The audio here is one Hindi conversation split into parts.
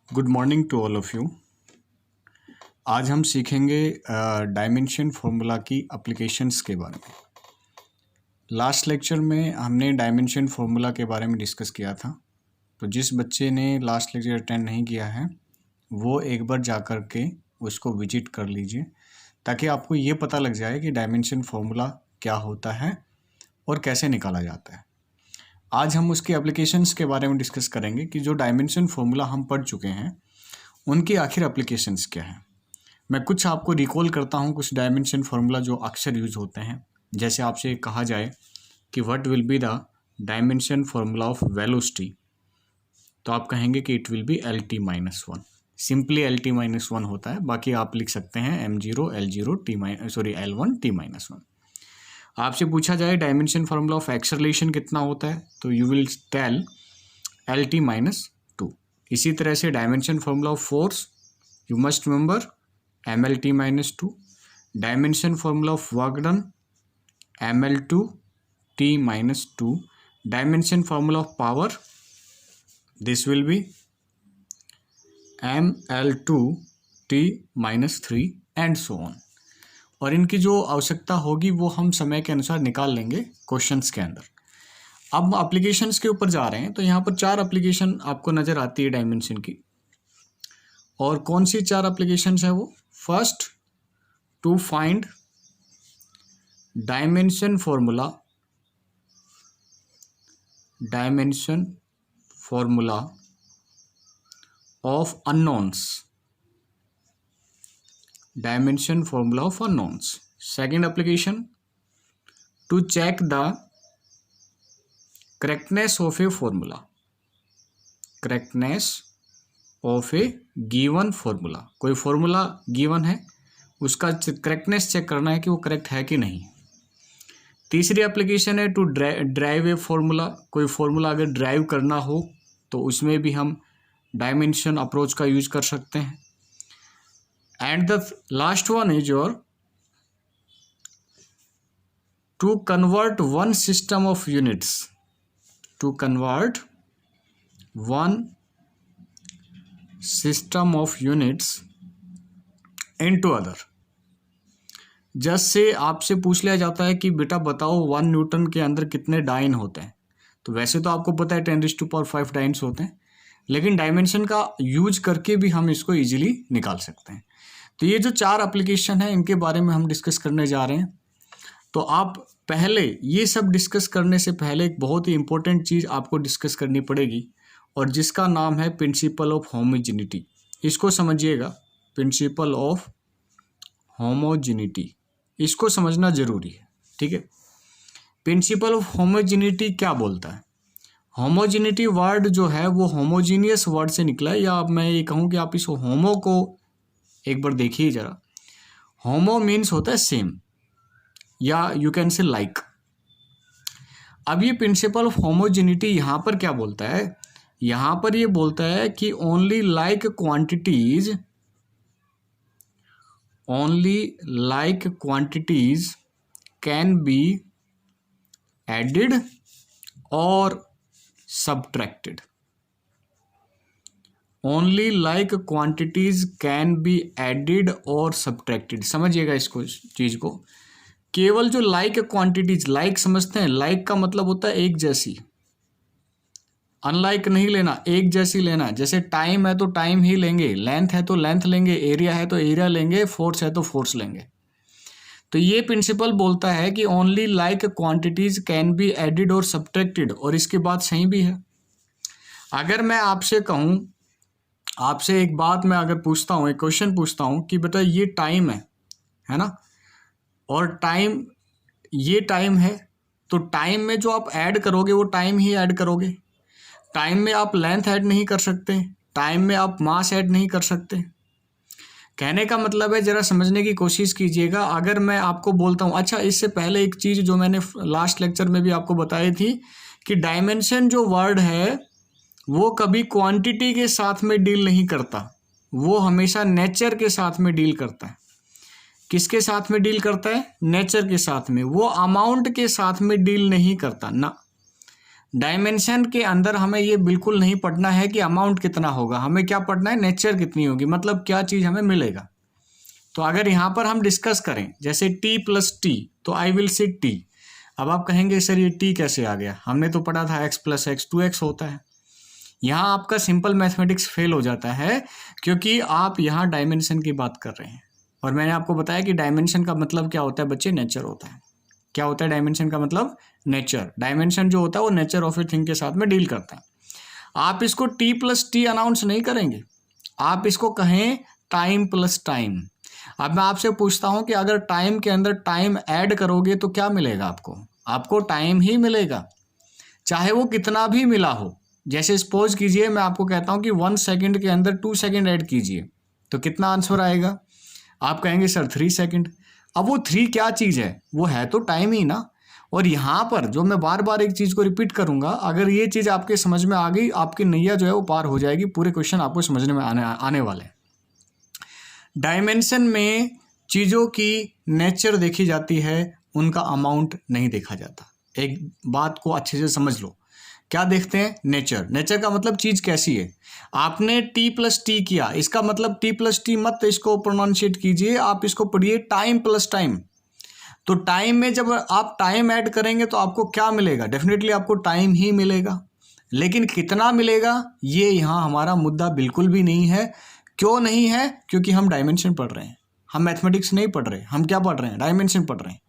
Good morning to all of you. आज हम सीखेंगे डायमेंशन फार्मूला की एप्लीकेशंस के बारे में। लास्ट लेक्चर में हमने डायमेंशन फार्मूला के बारे में डिस्कस किया था, तो जिस बच्चे ने लास्ट लेक्चर अटेंड नहीं किया है वो एक बार जा कर के उसको विजिट कर लीजिए, ताकि आपको ये पता लग जाए कि डायमेंशन फार्मूला क्या होता है और कैसे निकाला जाता है। आज हम उसके एप्लीकेशंस के बारे में डिस्कस करेंगे कि जो डायमेंशन फार्मूला हम पढ़ चुके हैं उनकी आखिर एप्लीकेशंस क्या है। मैं कुछ आपको रिकॉल करता हूँ, कुछ डायमेंशन फार्मूला जो अक्सर यूज होते हैं। जैसे आपसे कहा जाए कि what will be the dimension formula of velocity, तो आप कहेंगे कि it will be LT-1। Simply LT-1 होता है, बाकी आप लिख सकते हैं M0 L0 L1 T-1। आपसे पूछा जाए डायमेंशन फार्मूला ऑफ एक्सेलरेशन कितना होता है, तो यू विल टेल LT-2। इसी तरह से dimension formula of force you must remember MLT-2। Dimension formula of work done ML2 T-2। Dimension formula of power this will be ML2 T-3 and so on. और इनकी जो आवश्यकता होगी वो हम समय के अनुसार निकाल लेंगे क्वेश्चंस के अंदर। अब एप्लीकेशंस के ऊपर जा रहे हैं, तो यहाँ पर 4 एप्लीकेशन आपको नज़र आती है डायमेंशन की। और कौन सी 4 एप्लीकेशंस है वो? First, to find dimension formula of unknowns. Dimension formula of unknowns. Second application, to check the correctness of a formula. Correctness of a given formula. कोई formula given है, उसका correctness चेक करना है कि वो correct है कि नहीं। तीसरी application है to drive a formula. कोई formula अगर drive करना हो तो उसमें भी हम dimension approach का यूज कर सकते हैं। And the last one is your to convert one system of units into other। जैसे आपसे पूछ लिया जाता है कि बेटा बताओ 1 न्यूटन के अंदर कितने डाइन होते हैं, तो वैसे तो आपको पता है 10⁵ डाइन्स होते हैं, लेकिन डायमेंशन का यूज करके भी हम इसको इजीली निकाल सकते हैं। तो ये जो 4 एप्लीकेशन है इनके बारे में हम डिस्कस करने जा रहे हैं। तो आप पहले ये सब डिस्कस करने से पहले एक बहुत ही इंपॉर्टेंट चीज़ आपको डिस्कस करनी पड़ेगी, और जिसका नाम है प्रिंसिपल ऑफ होमोजेनिटी। इसको समझिएगा, प्रिंसिपल ऑफ होमोजेनिटी, इसको समझना जरूरी है, ठीक है। प्रिंसिपल ऑफ होमोजेनिटी क्या बोलता है? होमोजेनिटी वर्ड जो है वो होमोजीनियस वर्ड से निकला है, या मैं ये कहूँ कि आप इस होमो को एक बार देखिए जरा। होमो मीन्स होता है सेम, या यू कैन से लाइक। अब ये प्रिंसिपल ऑफ होमोजेनिटी यहाँ पर क्या बोलता है? यहाँ पर ये बोलता है कि only like quantities can be added और subtracted। Only like quantities can be added और सब्ट्रैक्टेड। समझिएगा इसको, इस चीज़ को। केवल जो लाइक क्वांटिटीज, लाइक समझते हैं, लाइक का मतलब होता है एक जैसी, अनलाइक नहीं लेना, एक जैसी लेना। जैसे टाइम है तो टाइम ही लेंगे, लेंथ है तो लेंथ लेंगे, एरिया है तो एरिया लेंगे, फोर्स है तो फोर्स लेंगे। तो ये प्रिंसिपल बोलता है कि only like quantities can be added और सब्ट्रैक्टेड, और इसकी बात सही भी है। अगर मैं आपसे कहूँ, आपसे एक बात मैं अगर पूछता हूँ, एक क्वेश्चन पूछता हूँ कि बेटा ये टाइम है ना, और टाइम, ये टाइम है, तो टाइम में जो आप ऐड करोगे वो टाइम ही ऐड करोगे। टाइम में आप लेंथ ऐड नहीं कर सकते, टाइम में आप मास ऐड नहीं कर सकते। कहने का मतलब है, जरा समझने की कोशिश कीजिएगा। अगर मैं आपको बोलता हूँ, अच्छा इससे पहले एक चीज़ जो मैंने लास्ट लेक्चर में भी आपको बताई थी कि डायमेंशन जो वर्ड है वो कभी क्वांटिटी के साथ में डील नहीं करता, वो हमेशा नेचर के साथ में डील करता है। किसके साथ में डील करता है? नेचर के साथ में। वो अमाउंट के साथ में डील नहीं करता ना। डायमेंशन के अंदर हमें ये बिल्कुल नहीं पढ़ना है कि अमाउंट कितना होगा, हमें क्या पढ़ना है, नेचर कितनी होगी, मतलब क्या चीज़ हमें मिलेगा। तो अगर यहाँ पर हम डिस्कस करें जैसे t प्लस टी, तो आई विल सी t। अब आप कहेंगे सर ये t कैसे आ गया, हमने तो पढ़ा था x प्लस एक्स 2x होता है। यहाँ आपका सिंपल मैथमेटिक्स फेल हो जाता है क्योंकि आप यहाँ डायमेंशन की बात कर रहे हैं, और मैंने आपको बताया कि डायमेंशन का मतलब क्या होता है बच्चे, नेचर होता है। क्या होता है डायमेंशन का मतलब, नेचर। डायमेंशन जो होता है वो नेचर ऑफ ए थिंग के साथ में डील करता है। आप इसको t प्लस टी अनाउंस नहीं करेंगे, आप इसको कहें टाइम प्लस टाइम। अब मैं आपसे पूछता हूं कि अगर टाइम के अंदर टाइम ऐड करोगे तो क्या मिलेगा आपको, आपको टाइम ही मिलेगा, चाहे वो कितना भी मिला हो। जैसे सपोज कीजिए मैं आपको कहता हूं कि 1 सेकंड के अंदर 2 सेकंड ऐड कीजिए, तो कितना आंसर आएगा, आप कहेंगे सर 3 सेकंड। अब वो 3 क्या चीज़ है, वो है तो टाइम ही ना। और यहाँ पर जो मैं बार बार एक चीज़ को रिपीट करूँगा, अगर ये चीज़ आपके समझ में आ गई, आपकी नैया जो है वो पार हो जाएगी, पूरे क्वेश्चन आपको समझने में आने वाले हैं। डायमेंशन में चीज़ों की नेचर देखी जाती है, उनका अमाउंट नहीं देखा जाता। एक बात को अच्छे से समझ लो, क्या देखते हैं, नेचर। नेचर का मतलब चीज़ कैसी है। आपने t प्लस टी किया, इसका मतलब t प्लस टी मत इसको प्रोनाउंशिएट कीजिए, आप इसको पढ़िए टाइम प्लस टाइम। तो टाइम में जब आप टाइम ऐड करेंगे तो आपको क्या मिलेगा, डेफिनेटली आपको टाइम ही मिलेगा, लेकिन कितना मिलेगा ये यहाँ हमारा मुद्दा बिल्कुल भी नहीं है। क्यों नहीं है, क्योंकि हम डायमेंशन पढ़ रहे हैं, हम मैथमेटिक्स नहीं पढ़ रहे, हम क्या पढ़ रहे हैं, डायमेंशन पढ़ रहे हैं।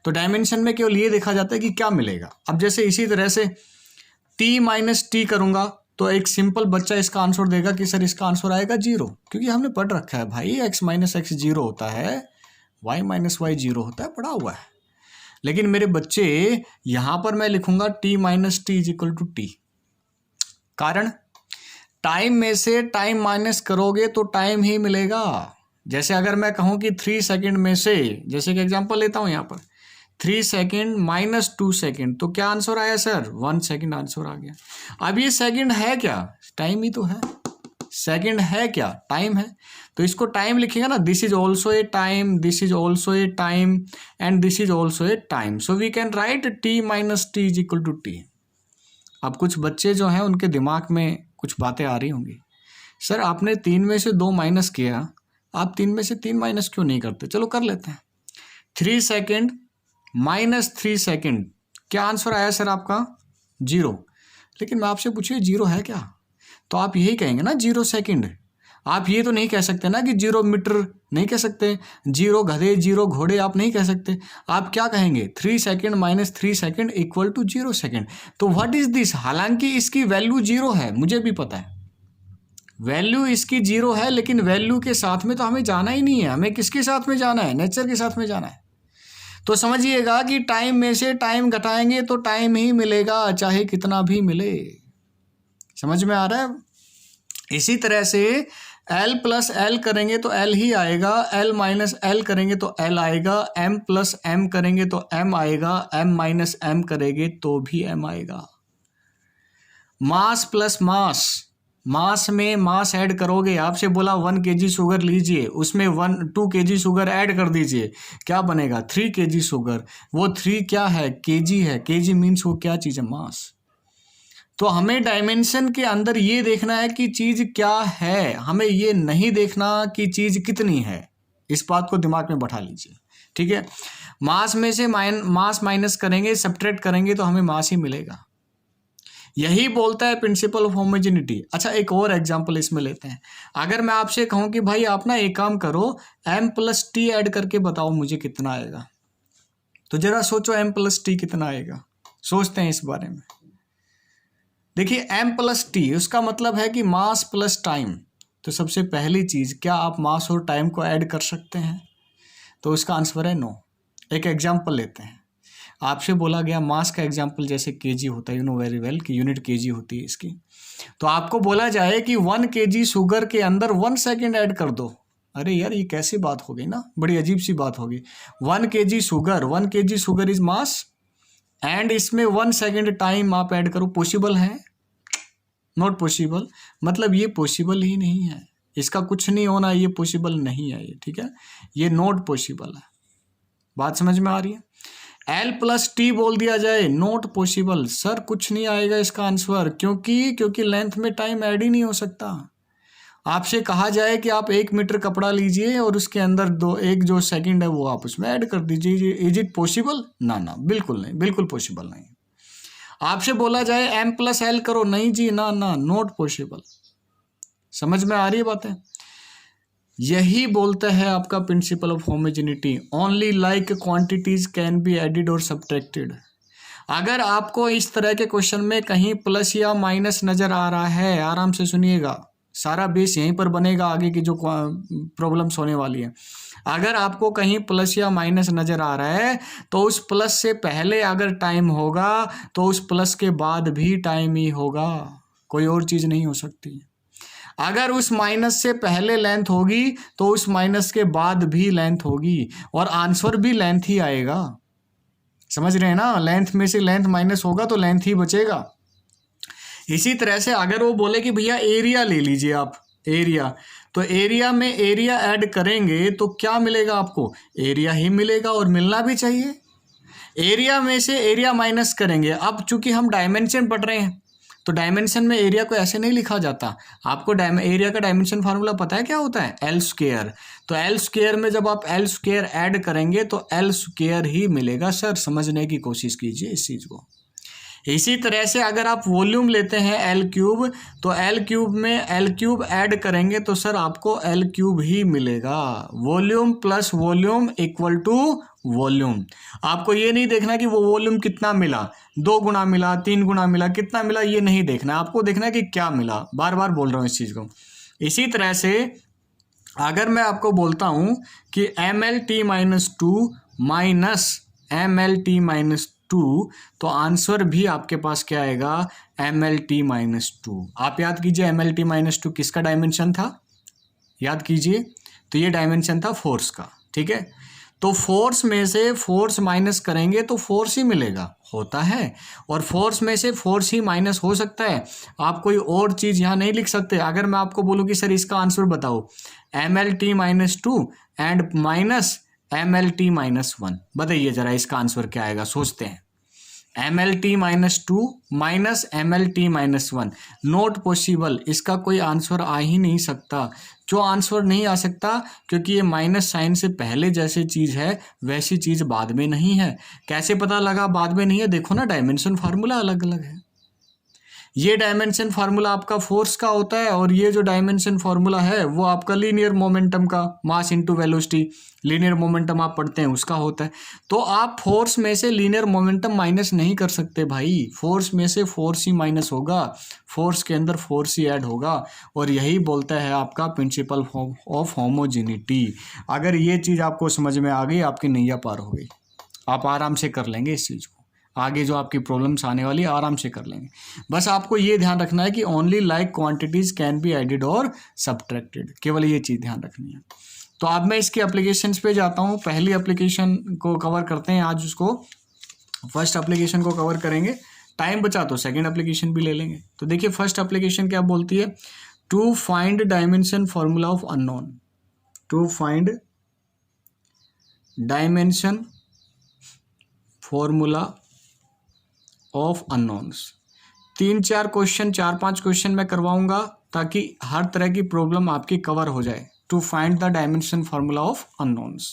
तो डायमेंशन में केवल ये देखा जाता है कि क्या मिलेगा। अब जैसे इसी तरह से t माइनस टी करूँगा तो एक सिंपल बच्चा इसका आंसर देगा कि सर इसका आंसर आएगा 0, क्योंकि हमने पढ़ रखा है भाई x माइनस एक्स 0 होता है, y माइनस वाई 0 होता है, पढ़ा हुआ है। लेकिन मेरे बच्चे यहाँ पर मैं लिखूंगा t minus T is equal to T, कारण टाइम में से टाइम माइनस करोगे तो टाइम ही मिलेगा। जैसे अगर मैं कहूँ कि 3 सेकंड में से, जैसे कि एग्जांपल लेता हूँ यहाँ पर 3 सेकंड माइनस 2 सेकंड, तो क्या आंसर आया सर, 1 सेकंड आंसर आ गया। अब ये सेकंड है क्या, टाइम ही तो है, सेकंड है क्या, टाइम है। तो इसको टाइम लिखेगा ना, this is also a time, this is also a time and this is also a time, so we can write t minus T is equal to T. अब कुछ बच्चे जो हैं उनके दिमाग में कुछ बातें आ रही होंगी, सर आपने 3 में से 2 माइनस किया, आप 3 में से 3 माइनस क्यों नहीं करते, चलो कर लेते हैं। 3 सेकेंड माइनस 3 सेकेंड, क्या आंसर आया सर आपका, 0। लेकिन मैं आपसे पूछिए 0 है क्या, तो आप यही कहेंगे ना 0 सेकेंड। आप ये तो नहीं कह सकते ना कि 0 मीटर, नहीं कह सकते, 0 गधे 0 घोड़े आप नहीं कह सकते। आप क्या कहेंगे, 3 second minus 3 second equal to 0 second. तो व्हाट इज दिस, हालांकि इसकी वैल्यू 0 है, मुझे भी पता है वैल्यू इसकी 0 है, लेकिन वैल्यू के साथ में तो हमें जाना ही नहीं है, हमें किसके साथ में जाना है, नेचर के साथ में जाना है। तो समझिएगा कि टाइम में से टाइम घटाएंगे तो टाइम ही मिलेगा, चाहे कितना भी मिले। समझ में आ रहा है। इसी तरह से L प्लस एल करेंगे तो L ही आएगा, L माइनस एल करेंगे तो L आएगा, M प्लस M करेंगे तो M आएगा, M माइनस M करेंगे तो भी M आएगा। मास प्लस मास, मास में मास ऐड करोगे, आपसे बोला 1 kg शुगर लीजिए, उसमें 2 kg शुगर ऐड कर दीजिए, क्या बनेगा 3 kg शुगर। वो 3 क्या है, kg है, kg मीन्स वो क्या चीज़ है, मास। तो हमें डायमेंशन के अंदर ये देखना है कि चीज़ क्या है, हमें ये नहीं देखना कि चीज़ कितनी है। इस बात को दिमाग में बैठा लीजिए, ठीक है। मास में से मास माइनस करेंगे, सब्ट्रैक्ट करेंगे तो हमें मास ही मिलेगा। यही बोलता है प्रिंसिपल ऑफ होमोजेनिटी। अच्छा एक और एग्जांपल इसमें लेते हैं। अगर मैं आपसे कहूँ कि भाई आप ना एक काम करो, m प्लस टी ऐड करके बताओ मुझे कितना आएगा, तो जरा सोचो m प्लस टी कितना आएगा, सोचते हैं इस बारे में। देखिए m प्लस टी, उसका मतलब है कि मास प्लस टाइम। तो सबसे पहली चीज़, क्या आप मास और टाइम को ऐड कर सकते हैं, तो उसका आंसर है नो। एक एग्जांपल लेते हैं, आपसे बोला गया मास का एग्जांपल जैसे केजी होता है, यू नो वेरी वेल कि यूनिट केजी होती है इसकी। तो आपको बोला जाए कि 1 kg शुगर के अंदर 1 सेकेंड ऐड कर दो, अरे यार ये कैसी बात हो गई ना, बड़ी अजीब सी बात होगी। 1 kg sugar is mass and इसमें 1 सेकेंड टाइम आप ऐड करो, पॉसिबल है, नॉट पॉसिबल। मतलब ये पॉसिबल ही नहीं है, इसका कुछ नहीं होना, ये पॉसिबल नहीं है ये, ठीक है, ये नॉट पॉसिबल है। बात समझ में आ रही है। एल प्लस टी बोल दिया जाए, नॉट पॉसिबल सर, कुछ नहीं आएगा इसका आंसर, क्योंकि लेंथ में टाइम ऐड ही नहीं हो सकता। आपसे कहा जाए कि आप 1 मीटर कपड़ा लीजिए और उसके अंदर एक जो सेकंड है वो आप उसमें ऐड कर दीजिए, इज इट पॉसिबल? ना, बिल्कुल नहीं, बिल्कुल पॉसिबल नहीं। आपसे बोला जाए एम प्लस एल करो, नहीं जी, ना, नॉट पॉसिबल। समझ में आ रही है बातें? यही बोलता है आपका principle of homogeneity, only like quantities can be added और सब्ट्रैक्टेड। अगर आपको इस तरह के क्वेश्चन में कहीं प्लस या माइनस नजर आ रहा है, आराम से सुनिएगा, सारा बेस यहीं पर बनेगा, आगे की जो प्रॉब्लम्स होने वाली है। अगर आपको कहीं प्लस या माइनस नजर आ रहा है तो उस प्लस से पहले अगर टाइम होगा तो उस प्लस के बाद भी टाइम ही होगा, कोई और चीज नहीं हो सकती। अगर उस माइनस से पहले लेंथ होगी तो उस माइनस के बाद भी लेंथ होगी और आंसर भी लेंथ ही आएगा। समझ रहे हैं ना? लेंथ में से लेंथ माइनस होगा तो लेंथ ही बचेगा। इसी तरह से अगर वो बोले कि भैया एरिया ले लीजिए आप, एरिया, तो एरिया में एरिया ऐड करेंगे तो क्या मिलेगा आपको? एरिया ही मिलेगा और मिलना भी चाहिए। एरिया में से एरिया माइनस करेंगे, अब चूंकि हम डायमेंशन पढ़ रहे हैं तो डायमेंशन में एरिया को ऐसे नहीं लिखा जाता। आपको एरिया का डायमेंशन फार्मूला पता है क्या होता है? L square. तो एल स्क्वायर में जब आप एल स्क्वायर ऐड करेंगे तो एल स्क्वायर ही मिलेगा सर, समझने की कोशिश कीजिए इस चीज़ को। इसी तरह से अगर आप वॉल्यूम लेते हैं एल क्यूब, तो एल क्यूब में एल क्यूब ऐड करेंगे तो सर आपको एल क्यूब ही मिलेगा। Volume plus volume equal to volume. आपको ये नहीं देखना कि वो वॉल्यूम कितना मिला, 2 गुना मिला, 3 गुना मिला, कितना मिला, ये नहीं देखना, आपको देखना है कि क्या मिला। बार बार बोल रहा हूँ इस चीज़ को। इसी तरह से अगर मैं आपको बोलता हूँ कि MLT-2 माइनस MLT-2, तो आंसर भी आपके पास क्या आएगा? MLT-2। आप याद कीजिए MLT-2 किसका डायमेंशन था, याद कीजिए। तो ये डायमेंशन था फोर्स का, ठीक है। तो फोर्स में से फोर्स माइनस करेंगे तो फोर्स ही मिलेगा, होता है, और फोर्स में से फोर्स ही माइनस हो सकता है। आप कोई और चीज़ यहाँ नहीं लिख सकते। अगर मैं आपको बोलूँ कि सर इसका आंसर बताओ, MLT-2 एंड माइनस MLT-1, बताइए जरा इसका आंसर क्या आएगा, सोचते हैं। MLT-2 minus MLT-1, not possible, इसका कोई आंसर आ ही नहीं सकता। जो आंसर नहीं आ सकता क्योंकि ये माइनस साइन से पहले जैसे चीज़ है वैसी चीज़ बाद में नहीं है। कैसे पता लगा बाद में नहीं है? देखो ना, डायमेंशन फार्मूला अलग अलग है। ये डायमेंशन फार्मूला आपका फोर्स का होता है और ये जो डायमेंशन फार्मूला है वो आपका लीनियर मोमेंटम का, mass into velocity, linear momentum आप पढ़ते हैं उसका होता है। तो आप फोर्स में से लीनियर मोमेंटम माइनस नहीं कर सकते भाई, फोर्स में से फोर्स ही माइनस होगा, फोर्स के अंदर फोर्स ही ऐड होगा। और यही बोलता है आपका प्रिंसिपल ऑफ होमोजेनिटी। अगर ये चीज़ आपको समझ में आ गई, आपकी नैया पार हो गई, आप आराम से कर लेंगे इस चीज़ को। आगे जो आपकी प्रॉब्लम्स आने वाली आराम से कर लेंगे। बस आपको ये ध्यान रखना है कि only like quantities can be added और सब्ट्रैक्टेड, केवल ये चीज़ ध्यान रखनी है। तो अब मैं इसके एप्लीकेशंस पे जाता हूँ। पहली एप्लीकेशन को कवर करते हैं आज, उसको फर्स्ट एप्लीकेशन को कवर करेंगे, टाइम बचा तो सेकेंड एप्लीकेशन भी ले लेंगे। तो देखिए फर्स्ट एप्लीकेशन क्या बोलती है, to find dimension formula of unknown, to find dimension formula of unknowns. 3-4 question, 4-5 question मैं करवाऊंगा ताकि हर तरह की प्रॉब्लम आपकी कवर हो जाए। To find the dimension formula of unknowns.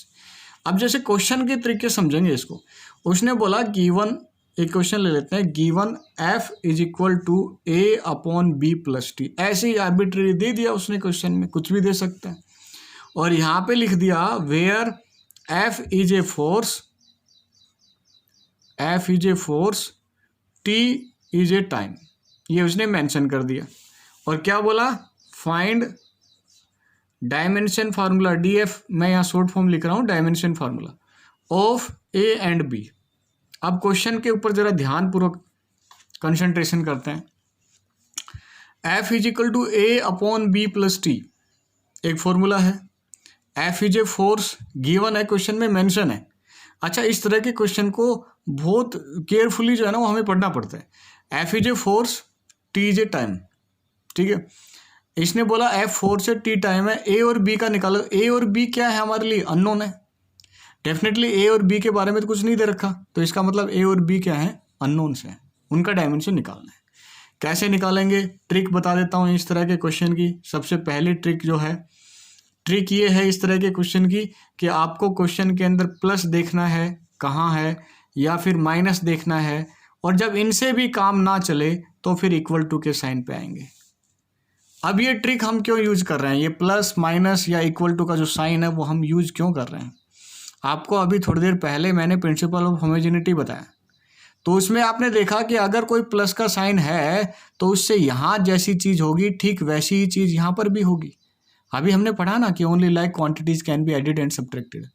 अब जैसे क्वेश्चन के तरीके समझेंगे इसको। उसने बोला गिवन, एक क्वेश्चन ले लेते हैं, given F is equal to A/B+T। ऐसे ही आर्बिट्रेरी दे दिया उसने, क्वेश्चन में कुछ भी दे सकता है, और यहाँ पे लिख दिया where F is a force, F is a force, T is a time, ये उसने मेंशन कर दिया। और क्या बोला, फाइंड डायमेंशन फार्मूला DF, मैं यहाँ शॉर्ट फॉर्म लिख रहा हूँ, dimension formula of A and B। अब क्वेश्चन के ऊपर जरा ध्यानपूर्वक कंसंट्रेशन करते हैं। F is equal to A/B+T एक फॉर्मूला है, F is a force given है, क्वेश्चन में मेंशन है। अच्छा, इस तरह के क्वेश्चन को बहुत केयरफुली जो है ना वो हमें पढ़ना पड़ता है। F is a force, T is a time, ठीक है। इसने बोला F फोर्स है, T टाइम है, A और B का निकालो। A और B क्या है हमारे लिए, अननोन है। डेफिनेटली ए और बी के बारे में तो कुछ नहीं दे रखा, तो इसका मतलब ए और बी क्या है, अननोन्स है, उनका डायमेंशन निकालना है। कैसे निकालेंगे, ट्रिक बता देता हूँ इस तरह के क्वेश्चन की। सबसे पहली ट्रिक जो है, ट्रिक ये है इस तरह के क्वेश्चन की कि आपको क्वेश्चन के अंदर प्लस देखना है कहाँ है या फिर माइनस देखना है, और जब इनसे भी काम ना चले तो फिर इक्वल टू के साइन पे आएंगे। अब ये ट्रिक हम क्यों यूज कर रहे हैं, ये प्लस माइनस या इक्वल टू का जो साइन है वो हम यूज क्यों कर रहे हैं, आपको अभी थोड़ी देर पहले मैंने प्रिंसिपल ऑफ होमोजेनिटी बताया, तो उसमें आपने देखा कि अगर कोई प्लस का साइन है तो उससे यहाँ जैसी चीज़ होगी ठीक वैसी ही चीज़ यहाँ पर भी होगी। अभी हमने पढ़ा ना कि only like quantities can be added and subtracted.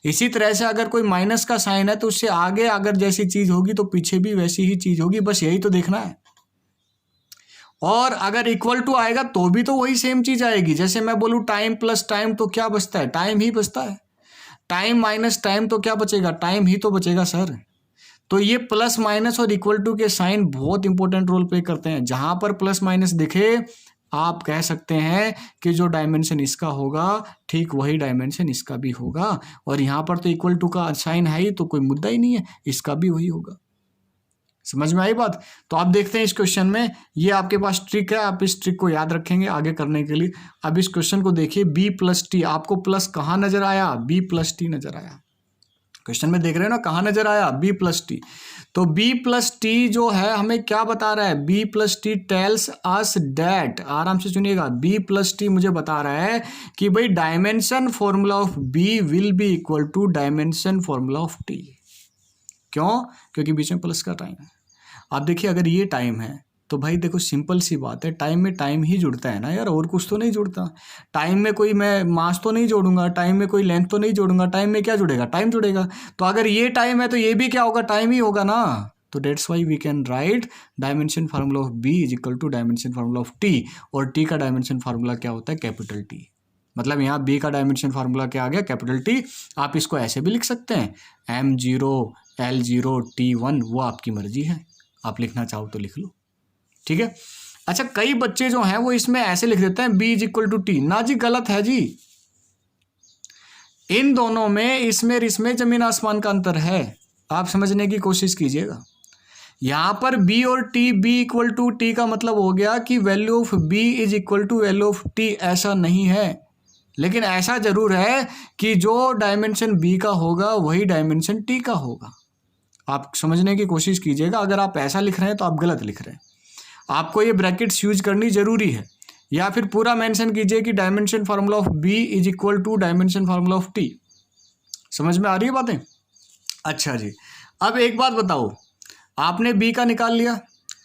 इसी तरह से अगर कोई माइनस का साइन है तो उससे आगे अगर जैसी चीज़ होगी तो पीछे भी वैसी ही चीज़ होगी, बस यही तो देखना है। और अगर इक्वल टू आएगा तो भी तो वही सेम चीज़ आएगी। जैसे मैं बोलूँ टाइम प्लस टाइम तो क्या बचता है, टाइम ही बचता है। टाइम माइनस टाइम तो क्या बचेगा, टाइम ही तो बचेगा सर। तो ये प्लस माइनस और इक्वल टू के साइन बहुत इंपॉर्टेंट रोल प्ले करते हैं। जहां पर प्लस माइनस दिखे आप कह सकते हैं कि जो डायमेंशन इसका होगा ठीक वही डायमेंशन इसका भी होगा, और यहाँ पर तो इक्वल टू का साइन है ही तो कोई मुद्दा ही नहीं है, इसका भी वही होगा। समझ में आई बात। तो आप देखते हैं इस क्वेश्चन में ये आपके पास ट्रिक है, आप इस ट्रिक को याद रखेंगे आगे करने के लिए। अब इस क्वेश्चन को देखिए, बी प्लस टी, आपको प्लस कहाँ नजर आया, बी प्लस टी नजर आया। क्वेश्चन में देख रहे हो ना कहाँ नजर आया, बी प्लस टी। तो बी प्लस टी जो है हमें क्या बता रहा है, B plus T tells us that, आराम से सुनिएगा, बी प्लस टी मुझे बता रहा है कि भाई dimension formula of B will be equal to dimension formula of T. क्यों, क्योंकि बीच में प्लस का टाइम है। आप देखिए अगर ये टाइम है तो भाई देखो सिंपल सी बात है, टाइम में टाइम ही जुड़ता है ना यार, और कुछ तो नहीं जुड़ता। टाइम में कोई मैं मास तो नहीं जोड़ूंगा, टाइम में कोई लेंथ तो नहीं जोड़ूंगा, टाइम में क्या जुड़ेगा, टाइम जुड़ेगा। तो अगर ये टाइम है तो ये भी क्या होगा, टाइम ही होगा ना। तो that's why we can write dimension formula of B is equal to dimension formula of T, और टी का डायमेंशन फार्मूला क्या होता है, कैपिटल टी। मतलब यहाँ बी का डायमेंशन फार्मूला क्या आ गया, कैपिटल टी। आप इसको ऐसे भी लिख सकते हैं M0 L0 T1, वो आपकी मर्जी है, आप लिखना चाहो तो लिख लो, ठीक है। अच्छा कई बच्चे जो हैं वो इसमें ऐसे लिख देते हैं B is equal to T, ना जी गलत है जी। इन दोनों में इसमें जमीन आसमान का अंतर है, आप समझने की कोशिश कीजिएगा। यहां पर बी और T, B equal to T का मतलब हो गया कि value of B is equal to value of T, ऐसा नहीं है। लेकिन ऐसा जरूर है कि जो डायमेंशन बी का होगा वही डायमेंशन टी का होगा। आप समझने की कोशिश कीजिएगा, अगर आप ऐसा लिख रहे हैं तो आप गलत लिख रहे हैं। आपको ये ब्रैकेट्स यूज करनी जरूरी है, या फिर पूरा मेंशन कीजिए कि dimension formula of B is equal to dimension formula of T. समझ में आ रही है बातें। अच्छा जी, अब एक बात बताओ, आपने बी का निकाल लिया,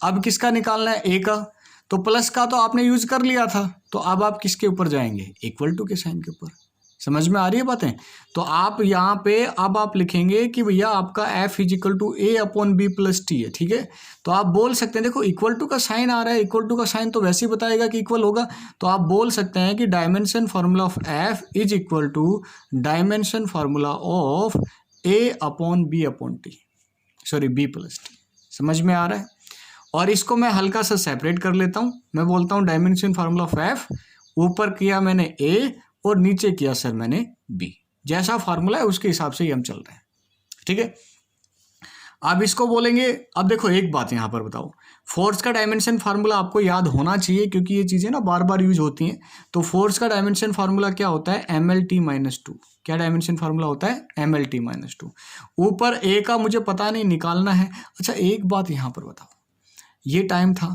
अब किसका निकालना है, ए का। तो प्लस का तो आपने यूज कर लिया था, तो अब आप किसके ऊपर जाएंगे, इक्वल टू के साइन के ऊपर। समझ में आ रही है बातें। तो आप यहाँ पे अब आप लिखेंगे कि भैया आपका F is equal to A upon B plus T है, ठीक है। तो आप बोल सकते हैं, देखो इक्वल टू का साइन आ रहा है, इक्वल टू का साइन तो वैसे ही बताएगा कि इक्वल होगा। तो आप बोल सकते हैं कि dimension formula of F is equal to dimension formula of A upon B upon T, sorry B plus T. समझ में आ रहा है। और इसको मैं हल्का सा सेपरेट कर लेता हूँ, मैं बोलता हूँ डायमेंशन फार्मूला ऑफ एफ, ऊपर किया मैंने ए और नीचे किया सर मैंने बी, जैसा फार्मूला है उसके हिसाब से ही हम चल रहे हैं, ठीक है। अब इसको बोलेंगे, अब देखो एक बात यहाँ पर बताओ, फोर्स का डायमेंशन फार्मूला आपको याद होना चाहिए क्योंकि ये चीज़ें ना बार बार यूज होती हैं। तो फोर्स का डायमेंशन फार्मूला क्या होता है, MLT-2। क्या डायमेंशन फार्मूला होता है, MLT-2। ऊपर ए का मुझे पता नहीं, निकालना है। अच्छा एक बात यहाँ पर बताओ, ये टाइम था,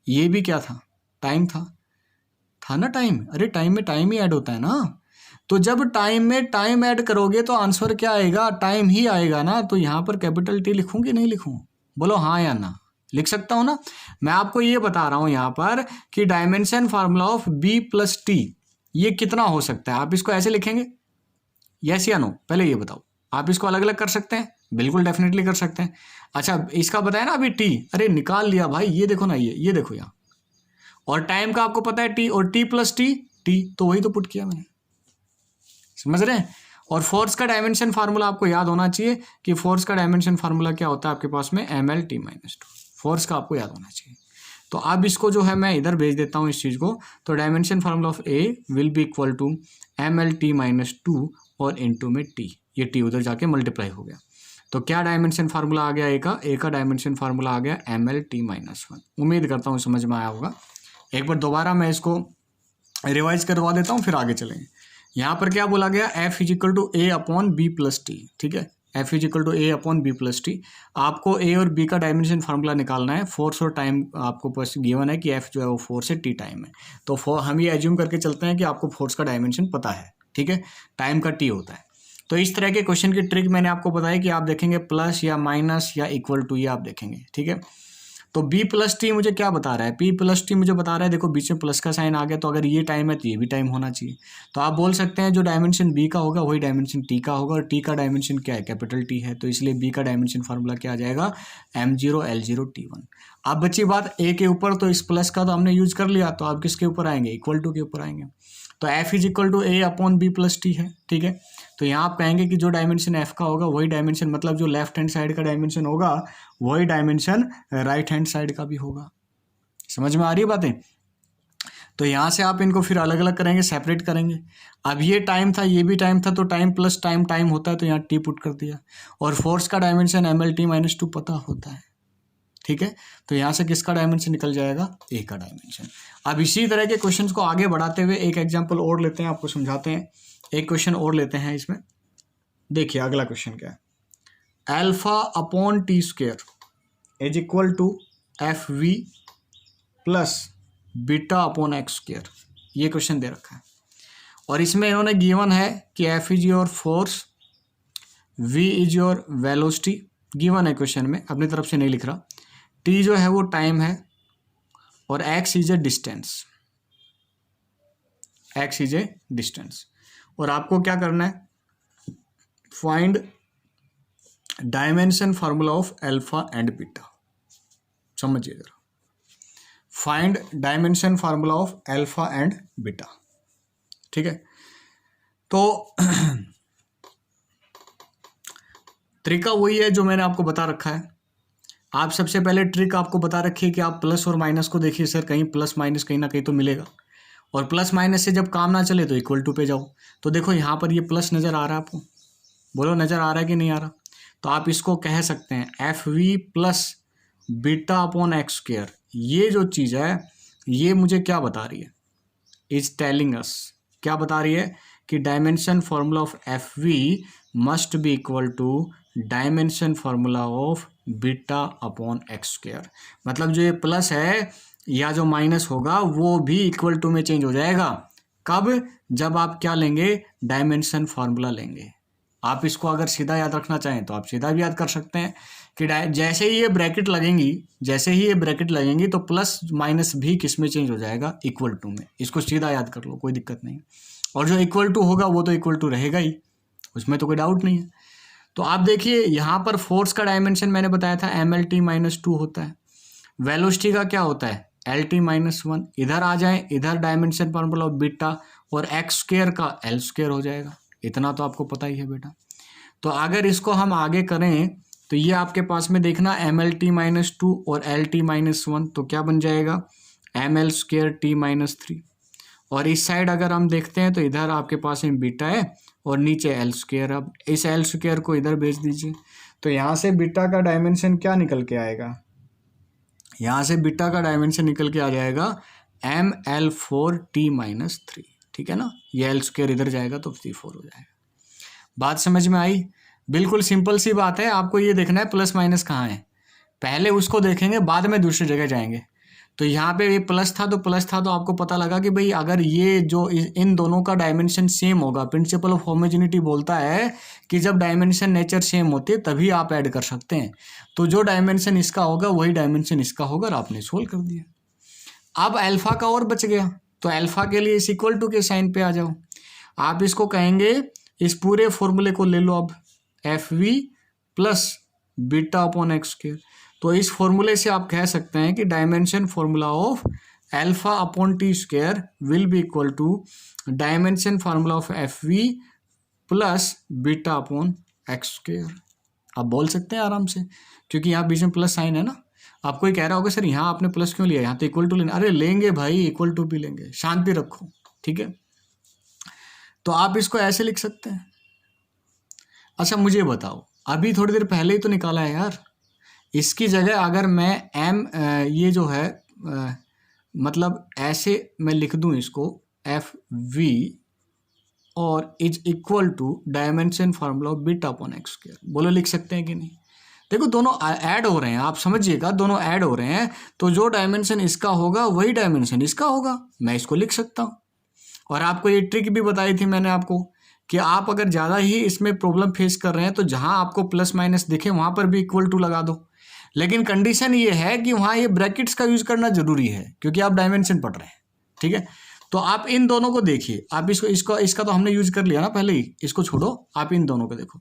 ये भी क्या था, टाइम था ना टाइम। अरे टाइम में टाइम ही ऐड होता है ना, तो जब टाइम में टाइम ऐड करोगे तो आंसर क्या आएगा, टाइम ही आएगा ना। तो यहाँ पर कैपिटल टी लिखूं कि नहीं लिखूं, बोलो हाँ या ना। लिख सकता हूँ ना। मैं आपको ये बता रहा हूँ यहाँ पर कि dimension formula of B plus T ये कितना हो सकता है। आप इसको ऐसे लिखेंगे, यस या नो, पहले ये बताओ। आप इसको अलग अलग कर सकते हैं, बिल्कुल डेफिनेटली कर सकते हैं। अच्छा इसका बताया ना अभी टी, अरे निकाल लिया भाई, ये देखो ना, ये देखो यहाँ, और टाइम का आपको पता है टी, और टी प्लस टी, तो वही तो पुट किया मैंने। समझ रहे हैं। और फोर्स का डायमेंशन फार्मूला आपको याद होना चाहिए कि फोर्स का डायमेंशन फार्मूला क्या होता है आपके पास में, MLT-2। फोर्स का आपको याद होना चाहिए। तो अब इसको जो है मैं इधर भेज देता हूँ इस चीज़ को। तो dimension formula of A will be equal to MLT-2 और इनटू में टी, ये टी उधर जाके मल्टीप्लाई हो गया। तो क्या डायमेंशन फार्मूला आ गया ए का डायमेंशन फार्मूला आ गया ML_T-1। उम्मीद करता हूँ समझ में आया होगा। एक बार दोबारा मैं इसको रिवाइज करवा देता हूँ, फिर आगे चलेंगे। यहाँ पर क्या बोला गया, F = A/B+T। ठीक है, F = A/B+T। आपको ए और बी का डायमेंशन फार्मूला निकालना है। फोर्स और टाइम आपको बस गिवन है कि F जो है वो फोर्स है, T टाइम है। तो हम ये एज्यूम करके चलते हैं कि आपको फोर्स का डायमेंशन पता है, ठीक है, टाइम का T होता है। तो इस तरह के क्वेश्चन की ट्रिक मैंने आपको बताया कि आप देखेंगे प्लस या माइनस या इक्वल टू, ये आप देखेंगे, ठीक है। तो B+T मुझे क्या बता रहा है, P+T मुझे बता रहा है, देखो बीच में प्लस का साइन आ गया, तो अगर ये टाइम है तो ये भी टाइम होना चाहिए। तो आप बोल सकते हैं जो डायमेंशन B का होगा वही डायमेंशन T का होगा, और T का डायमेंशन क्या है, कैपिटल T है, तो इसलिए B का डायमेंशन फार्मूला क्या आ जाएगा, M0L0T1। अब बची बात A के ऊपर, तो इस प्लस का तो हमने यूज कर लिया, तो आप किसके ऊपर आएंगे, इक्वल टू के ऊपर आएंगे। तो F = A/B+T है, ठीक है। तो यहाँ आप कहेंगे कि जो डायमेंशन F का होगा वही डायमेंशन, मतलब जो लेफ्ट हैंड साइड का डायमेंशन होगा वही डायमेंशन राइट हैंड साइड का भी होगा। समझ में आ रही है बातें। तो यहाँ से आप इनको फिर अलग अलग करेंगे, सेपरेट करेंगे। अब ये टाइम था, ये भी टाइम था, तो टाइम प्लस टाइम टाइम होता है, तो यहाँ T पुट कर दिया। और फोर्स का डायमेंशन ML_T-2 पता होता है, ठीक है। तो यहाँ से किसका डायमेंशन निकल जाएगा, ए का डायमेंशन। अब इसी तरह के क्वेश्चंस को आगे बढ़ाते हुए एक एग्जांपल और लेते हैं, आपको समझाते हैं। एक क्वेश्चन और लेते हैं इसमें। देखिए अगला क्वेश्चन क्या है, α/T² = FV + β/x²। ये क्वेश्चन दे रखा है, और इसमें इन्होंने गिवन है कि F is your force, V is your velocity, given है क्वेश्चन में, अपनी तरफ से नहीं लिख रहा। T जो है वो टाइम है, और X is a distance, X is a distance. और आपको क्या करना है, find dimension formula of alpha and beta. समझिए जरा, find dimension formula of alpha and beta, ठीक है। तो तरीका वही है जो मैंने आपको बता रखा है। आप सबसे पहले ट्रिक आपको बता रखी है कि आप प्लस और माइनस को देखिए, सर कहीं प्लस माइनस कहीं ना कहीं तो मिलेगा, और प्लस माइनस से जब काम ना चले तो इक्वल टू पे जाओ। तो देखो यहाँ पर ये प्लस नज़र आ रहा है आपको, बोलो नज़र आ रहा है कि नहीं आ रहा। तो आप इसको कह सकते हैं FV + β/x²। ये जो चीज़ है ये मुझे क्या बता रही है, इज टेलिंग अस, क्या बता रही है कि dimension formula of FV must be equal to dimension formula of β/x²। मतलब जो ये प्लस है या जो माइनस होगा वो भी इक्वल टू में चेंज हो जाएगा। कब, जब आप क्या लेंगे, डायमेंशन फार्मूला लेंगे। आप इसको अगर सीधा याद रखना चाहें तो आप सीधा भी याद कर सकते हैं कि जैसे ही ये ब्रैकेट लगेंगी, जैसे ही ये ब्रैकेट लगेंगी तो प्लस माइनस भी किस में चेंज हो जाएगा, इक्वल टू में। इसको सीधा याद कर लो, कोई दिक्कत नहीं। और जो इक्वल टू होगा वो तो इक्वल टू रहेगा ही, उसमें तो कोई डाउट नहीं है। तो आप देखिए यहाँ पर फोर्स का डायमेंशन मैंने बताया था ML_T-2 होता है, वेलोसिटी का क्या होता है L_T-1। इधर आ जाएं, इधर डायमेंशन फार्मूला ऑफ बीटा, और x² का L² हो जाएगा। इतना तो आपको पता ही है बेटा। तो अगर इसको हम आगे करें तो ये आपके पास में देखना ML_T-2 और L_T-1, तो क्या बन जाएगा ML²T-3। और इस साइड अगर हम देखते हैं तो इधर आपके पास में बीटा है और नीचे L²। अब इस L² को इधर भेज दीजिए, तो यहाँ से बीटा का डायमेंशन क्या निकल के आएगा, यहाँ से बीटा का डायमेंशन निकल के आ जाएगा ML4T-3, ठीक है ना। ये L² इधर जाएगा तो C4 हो जाएगा। बात समझ में आई, बिल्कुल सिंपल सी बात है। आपको ये देखना है प्लस माइनस कहाँ है, पहले उसको देखेंगे, बाद में दूसरी जगह जाएंगे। तो यहाँ पे ये प्लस था तो आपको पता लगा कि भाई अगर ये जो इन दोनों का डायमेंशन सेम होगा, प्रिंसिपल ऑफ होमोजेनिटी बोलता है कि जब डायमेंशन नेचर सेम होती है तभी आप ऐड कर सकते हैं। तो जो डायमेंशन इसका होगा वही डायमेंशन इसका होगा, और आपने सोल्व कर दिया। अब अल्फा का और बच गया, तो अल्फा के लिए इस इक्वल टू के साइन पे आ जाओ। आप इसको कहेंगे, इस पूरे फॉर्मूले को ले लो अब, FV + β/x²। तो इस फॉर्मूले से आप कह सकते हैं कि dimension formula of α/T² will be equal to dimension formula of FV + β/x²। आप बोल सकते हैं आराम से, क्योंकि यहाँ बीच में प्लस साइन है ना। आपको ये कह रहा होगा सर यहाँ आपने प्लस क्यों लिया, यहाँ तो इक्वल टू लेना। अरे लेंगे भाई, इक्वल टू भी लेंगे, शांति रखो, ठीक है। तो आप इसको ऐसे लिख सकते हैं। अच्छा मुझे बताओ, अभी थोड़ी देर पहले ही तो निकाला है यार। इसकी जगह अगर मैं एम ये जो है मतलब ऐसे मैं लिख दूं इसको, एफ वी और is equal to dimension formula of beta upon X square, बोलो लिख सकते हैं कि नहीं? देखो दोनों ऐड हो रहे हैं, आप समझिएगा, दोनों ऐड हो रहे हैं, तो जो डायमेंशन इसका होगा वही डायमेंशन इसका होगा, मैं इसको लिख सकता हूँ। और आपको ये ट्रिक भी बताई थी मैंने आपको कि आप अगर ज़्यादा ही इसमें प्रॉब्लम फेस कर रहे हैं तो जहाँ आपको प्लस माइनस दिखे वहाँ पर भी इक्वल टू लगा दो, लेकिन कंडीशन ये है कि वहाँ ये ब्रैकेट्स का यूज़ करना जरूरी है क्योंकि आप डायमेंशन पढ़ रहे हैं। ठीक है, तो आप इन दोनों को देखिए, आप इसका तो हमने यूज कर लिया ना पहले ही, इसको छोड़ो, आप इन दोनों को देखो।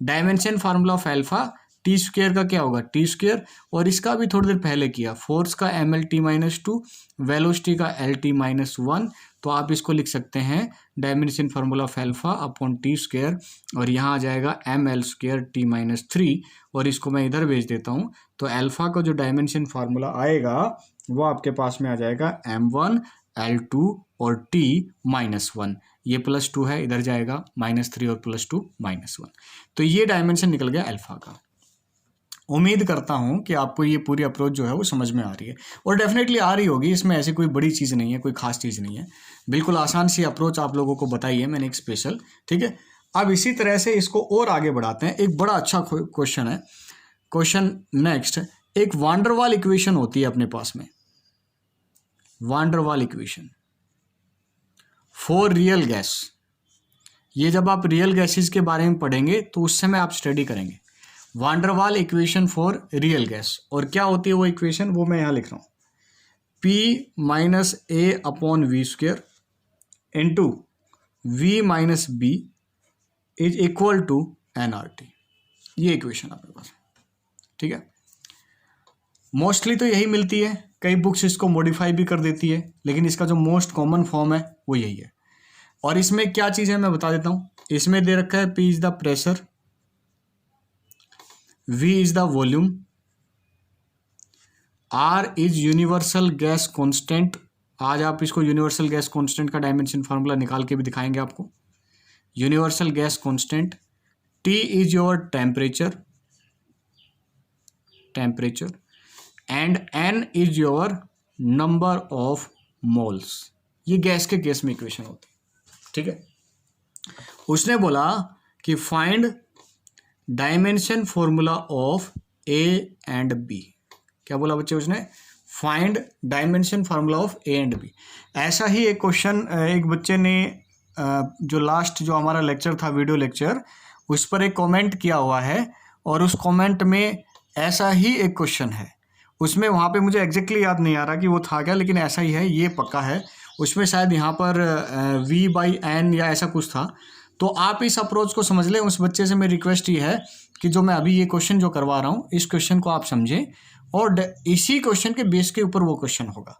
Dimension formula of alpha T square का क्या होगा टी स्क्वायर, और इसका भी थोड़ी देर पहले किया, फोर्स का M L T minus two, velocity का एल टी माइनस वन, तो आप इसको लिख सकते हैं dimension formula of alpha upon T square, और यहाँ आ जाएगा M L square T minus three, और इसको मैं इधर भेज देता हूँ, तो एल्फा का जो डायमेंशन फार्मूला आएगा वो आपके पास में आ जाएगा एम वन L2 और T माइनस वन, ये प्लस टू है इधर जाएगा माइनस थ्री और प्लस टू माइनस वन, तो ये डायमेंशन निकल गया अल्फा का। उम्मीद करता हूं कि आपको ये पूरी अप्रोच जो है वो समझ में आ रही है, और डेफिनेटली आ रही होगी, इसमें ऐसी कोई बड़ी चीज़ नहीं है, कोई खास चीज़ नहीं है, बिल्कुल आसान सी अप्रोच आप लोगों को बताई है मैंने एक स्पेशल। ठीक है, अब इसी तरह से इसको और आगे बढ़ाते हैं। एक बड़ा अच्छा क्वेश्चन है, क्वेश्चन नेक्स्ट, एक वांडरवाल इक्वेशन होती है अपने पास में, van der Waal equation for real gas. ये जब आप रियल गैसेस के बारे में पढ़ेंगे तो उस समय आप स्टडी करेंगे van der Waal equation for real gas. और क्या होती है वो इक्वेशन, वो मैं यहाँ लिख रहा हूँ, P minus A upon V square into V minus B is equal to NRT, ये इक्वेशन आपके पास। ठीक है, मोस्टली तो यही मिलती है, कई बुक्स इसको मॉडिफाई भी कर देती है, लेकिन इसका जो मोस्ट कॉमन फॉर्म है वो यही है। और इसमें क्या चीज़ है मैं बता देता हूँ, इसमें दे रखा है P is the pressure, V is the volume, R is universal gas constant. आज आप इसको यूनिवर्सल गैस कांस्टेंट का डायमेंशन फार्मूला निकाल के भी दिखाएंगे आपको, universal gas constant. T is your temperature, and N is your number of moles. ये गैस के केस में इक्वेशन होती है। ठीक है, उसने बोला कि find dimension formula of A and B। क्या बोला बच्चे उसने, find dimension formula of A and B। ऐसा ही एक क्वेश्चन एक बच्चे ने जो लास्ट जो हमारा लेक्चर था वीडियो लेक्चर, उस पर एक कमेंट किया हुआ है, और उस कमेंट में ऐसा ही एक क्वेश्चन है। उसमें वहाँ पे मुझे एग्जैक्टली याद नहीं आ रहा कि वो था क्या, लेकिन ऐसा ही है, ये पक्का है। उसमें शायद यहाँ पर V/N या ऐसा कुछ था। तो आप इस अप्रोच को समझ लें। उस बच्चे से मेरी रिक्वेस्ट ये है कि जो मैं अभी ये क्वेश्चन जो करवा रहा हूँ, इस क्वेश्चन को आप समझें, और इसी क्वेश्चन के बेस के ऊपर वो क्वेश्चन होगा।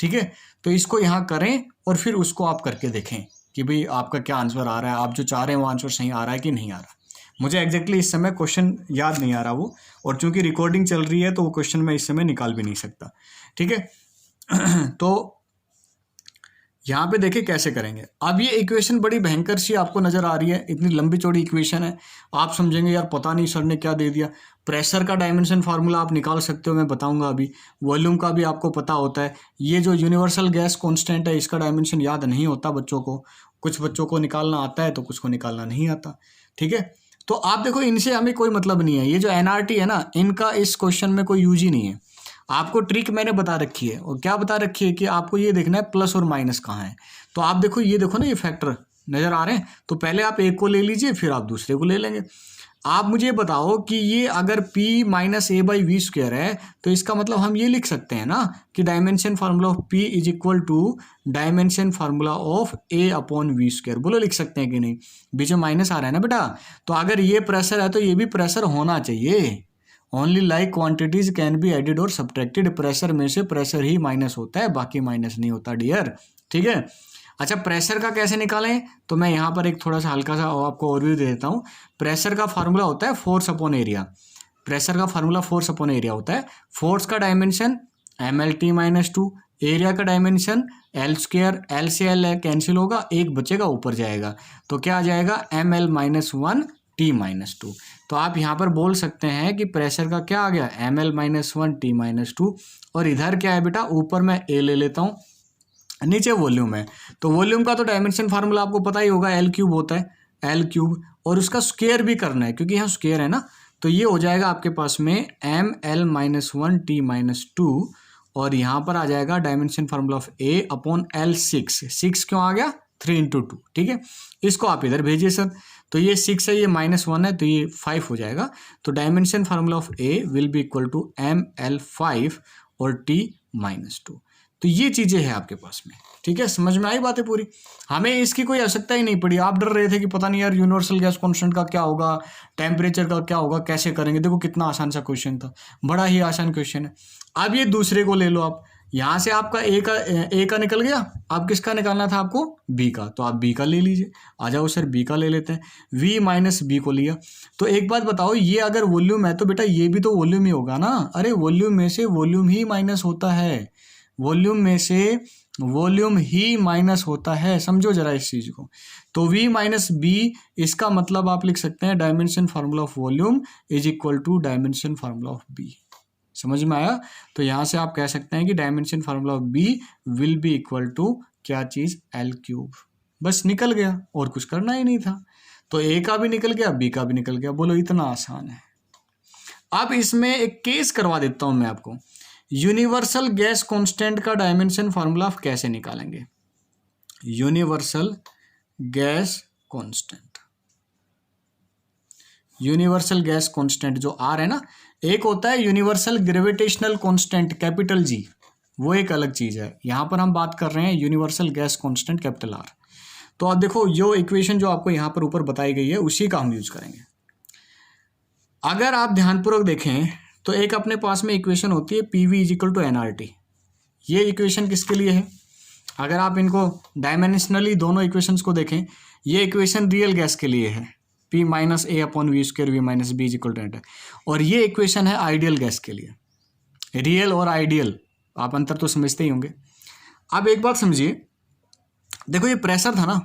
ठीक है, तो इसको यहाँ करें और फिर उसको आप करके देखें कि भाई आपका क्या आंसर आ रहा है, आप जो चाह रहे हैं वो आंसर सही आ रहा है कि नहीं आ रहा। मुझे एग्जैक्टली इस समय क्वेश्चन याद नहीं आ रहा वो, और चूंकि रिकॉर्डिंग चल रही है तो वो क्वेश्चन मैं इस समय निकाल भी नहीं सकता। ठीक है, तो यहाँ पे देखिए कैसे करेंगे। अब ये इक्वेशन बड़ी भयंकर सी आपको नजर आ रही है, इतनी लंबी चौड़ी इक्वेशन है, आप समझेंगे यार पता नहीं सर ने क्या दे दिया। प्रेशर का डायमेंशन फार्मूला आप निकाल सकते हो, मैं बताऊंगा अभी। वॉल्यूम का भी आपको पता होता है। ये जो यूनिवर्सल गैस कांस्टेंट है, इसका डायमेंशन याद नहीं होता बच्चों को, कुछ बच्चों को निकालना आता है तो कुछ को निकालना नहीं आता। ठीक है, तो आप देखो इनसे हमें कोई मतलब नहीं है। ये जो NRT है ना, इनका इस क्वेश्चन में कोई यूज ही नहीं है। आपको ट्रिक मैंने बता रखी है, और क्या बता रखी है कि आपको ये देखना है प्लस और माइनस कहाँ है। तो आप देखो, ये देखो ना, ये फैक्टर नजर आ रहे हैं, तो पहले आप एक को ले लीजिए, फिर आप दूसरे को ले लेंगे। आप मुझे बताओ कि ये अगर P minus A by V square है, तो इसका मतलब हम ये लिख सकते हैं ना कि dimension formula of P is equal to dimension formula of A upon V square. बोलो लिख सकते हैं कि नहीं, बीच में माइनस आ रहा है ना बेटा, तो अगर ये प्रेशर है तो ये भी प्रेशर होना चाहिए। Only like quantities can be added और सब्ट्रैक्टेड। प्रेशर में से प्रेशर ही माइनस होता है, बाकी माइनस नहीं होता डियर। ठीक है, अच्छा प्रेशर का कैसे निकालें, तो मैं यहाँ पर एक थोड़ा सा हल्का सा आपको ओवरव्यू दे देता हूँ। प्रेशर का फार्मूला होता है फोर्स अपॉन एरिया। प्रेशर का फार्मूला फोर्स अपॉन एरिया होता है। फोर्स का dimension MLT minus two, area का डायमेंशन L स्क्वायर, L से L कैंसिल होगा, एक बचेगा ऊपर जाएगा, तो क्या आ जाएगा ML माइनस वन T-2। तो आप यहाँ पर बोल सकते हैं कि प्रेशर का क्या आ गया, ml-1 T-2। और इधर क्या है बेटा, ऊपर मैं A ले लेता हूँ, नीचे वॉल्यूम है। तो वॉल्यूम का तो डायमेंशन फार्मूला आपको पता ही होगा, L³ होता है, L³। और उसका स्क्वायर भी करना है क्योंकि यहाँ स्क्वायर है ना। तो ये हो जाएगा आपके पास में ml-1 T-2, और यहाँ पर आ जाएगा dimension formula of A upon L6। 6 क्यों आ गया, 3 × 2, ठीक है। इसको आप इधर भेजिए सर, तो ये 6 है, ये -1 है, तो ये 5 हो जाएगा। तो dimension formula of A will be equal to ml5 और T-2। तो ये चीज़ें हैं आपके पास में, ठीक है। समझ में आई बातें पूरी, हमें इसकी कोई आवश्यकता ही नहीं पड़ी। आप डर रहे थे कि पता नहीं यार यूनिवर्सल गैस कांस्टेंट का क्या होगा, टेम्परेचर का क्या होगा, कैसे करेंगे। देखो कितना आसान सा क्वेश्चन था, बड़ा ही आसान क्वेश्चन है। अब ये दूसरे को ले लो आप, यहाँ से आपका ए का निकल गया, आप किसका निकालना था आपको, बी का, तो आप बी का ले लीजिए। आ जाओ सर बी का ले लेते हैं, वी माइनस बी को लिया। तो एक बात बताओ, ये अगर वॉल्यूम है तो बेटा ये भी तो वॉल्यूम ही होगा ना। अरे वॉल्यूम में से वॉल्यूम ही माइनस होता है, वॉल्यूम में से वॉल्यूम ही माइनस होता है, समझो जरा इस चीज को। तो v माइनस बी, इसका मतलब आप लिख सकते हैं dimension formula of volume is equal to dimension formula of B. समझ में आया। तो यहां से आप कह सकते हैं कि dimension formula of B will be equal to क्या चीज, L³। बस निकल गया, और कुछ करना ही नहीं था। तो ए का भी निकल गया, बी का भी निकल गया। बोलो इतना आसान है। अब इसमें एक केस करवा देता हूं मैं आपको, यूनिवर्सल गैस कांस्टेंट का डायमेंशन फार्मूला आप कैसे निकालेंगे। Universal gas constant, universal gas constant जो आर है ना, एक होता है universal gravitational constant capital G, वो एक अलग चीज है। यहां पर हम बात कर रहे हैं universal gas constant capital R. तो आप देखो जो इक्वेशन जो आपको यहां पर ऊपर बताई गई है उसी का हम यूज करेंगे। अगर आप ध्यानपूर्वक देखें तो एक अपने पास में इक्वेशन होती है PV is equal to nRT। ये इक्वेशन किसके लिए है, अगर आप इनको डायमेंशनली दोनों इक्वेशंस को देखें, ये इक्वेशन रियल गैस के लिए है, P minus A upon V² V minus B is equal to n। और ये इक्वेशन है आइडियल गैस के लिए। रियल और आइडियल आप अंतर तो समझते ही होंगे। अब एक बात समझिए, देखो ये प्रेशर था ना,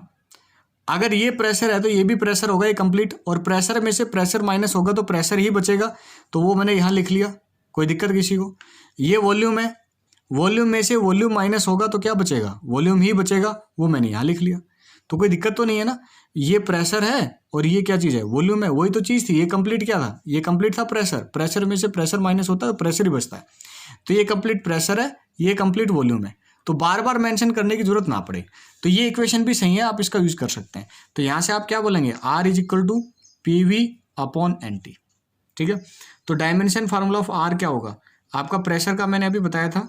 अगर ये प्रेशर है तो ये भी प्रेशर होगा, ये कंप्लीट। और प्रेशर में से प्रेशर माइनस होगा तो प्रेशर ही बचेगा, तो वो मैंने यहाँ लिख लिया, कोई दिक्कत किसी को। ये वॉल्यूम है, वॉल्यूम में से वॉल्यूम माइनस होगा तो क्या बचेगा, वॉल्यूम ही बचेगा, वो मैंने यहाँ लिख लिया। तो कोई दिक्कत तो नहीं है ना। ये प्रेशर है और ये क्या चीज़ है, वॉल्यूम है, वही तो चीज़ थी। ये कंप्लीट क्या था, ये कंप्लीट था प्रेशर। प्रेशर में से प्रेशर माइनस होता है तो प्रेशर ही बचता है। तो ये कंप्लीट प्रेशर है, ये कंप्लीट वॉल्यूम है, तो बार बार मेंशन करने की जरूरत ना पड़े। तो ये इक्वेशन भी सही है, आप इसका यूज कर सकते हैं। तो यहां से आप क्या बोलेंगे, R is equal to PV upon NT, ठीक है। तो डायमेंशन फार्मूला ऑफ R क्या होगा, आपका प्रेशर का मैंने अभी बताया था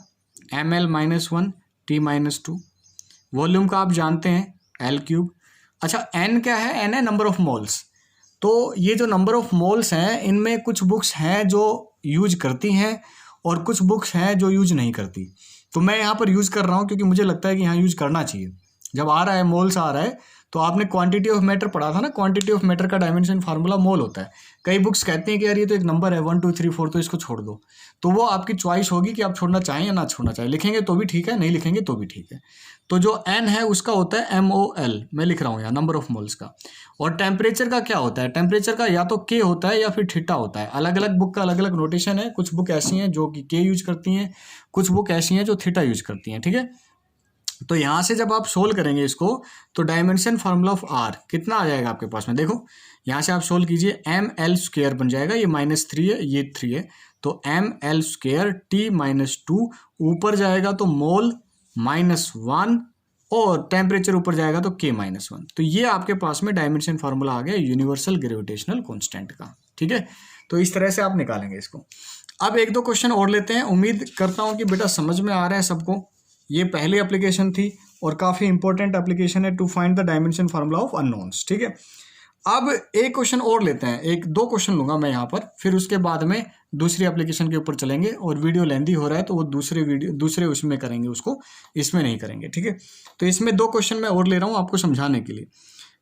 ml-1 T-2। वॉल्यूम का आप जानते हैं L³। अच्छा n क्या है, n है नंबर ऑफ मोल्स। तो ये जो नंबर ऑफ मोल्स हैं, इनमें कुछ बुक्स हैं जो यूज करती हैं और कुछ बुक्स हैं जो यूज नहीं करती। तो मैं यहाँ पर यूज कर रहा हूँ क्योंकि मुझे लगता है कि यहाँ यूज करना चाहिए। जब आ रहा है मोल्स आ रहा है, तो आपने क्वांटिटी ऑफ मैटर पढ़ा था ना, क्वांटिटी ऑफ मैटर का डायमेंशन फार्मूला मोल होता है। कई बुक्स कहती हैं कि यार ये तो एक नंबर है 1 2 3 4, तो इसको छोड़ दो। तो वो आपकी चॉइस होगी कि आप छोड़ना चाहें या ना छोड़ना चाहें। लिखेंगे तो भी ठीक है, नहीं लिखेंगे तो भी ठीक है। तो जो n है उसका होता है MOL, मैं लिख रहा हूँ यहाँ नंबर ऑफ मोल्स का। और टेम्परेचर का क्या होता है, टेम्परेचर का या तो K होता है या फिर थीटा होता है। अलग अलग बुक का अलग अलग नोटेशन है। कुछ बुक ऐसी हैं जो कि K यूज करती हैं, कुछ बुक ऐसी हैं जो थीटा यूज करती हैं, ठीक है। तो यहाँ से जब आप सोल्व करेंगे इसको, तो डायमेंशन फार्मूला ऑफ R कितना आ जाएगा आपके पास में, देखो यहाँ से आप सोल्व कीजिए, ml² बन जाएगा, ये -3 है, ये 3 है, तो ml² T-2 ऊपर जाएगा तो मोल -1, और टेम्परेचर ऊपर जाएगा तो K-1। तो ये आपके पास में डायमेंशन फार्मूला आ गया यूनिवर्सल ग्रेविटेशनल कांस्टेंट का, ठीक है। तो इस तरह से आप निकालेंगे इसको। अब एक दो क्वेश्चन और लेते हैं। उम्मीद करता हूँ कि बेटा समझ में आ रहा है सबको। ये पहली एप्लीकेशन थी और काफ़ी इंपॉर्टेंट एप्लीकेशन है, to find the dimension formula of unknowns, ठीक है। अब एक क्वेश्चन और लेते हैं, एक दो क्वेश्चन लूंगा मैं यहाँ पर, फिर उसके बाद में दूसरी एप्लीकेशन के ऊपर चलेंगे। और वीडियो लेंदी हो रहा है तो वो दूसरे उसमें करेंगे उसको, इसमें नहीं करेंगे, ठीक है। तो इसमें दो क्वेश्चन मैं और ले रहा हूँ आपको समझाने के लिए।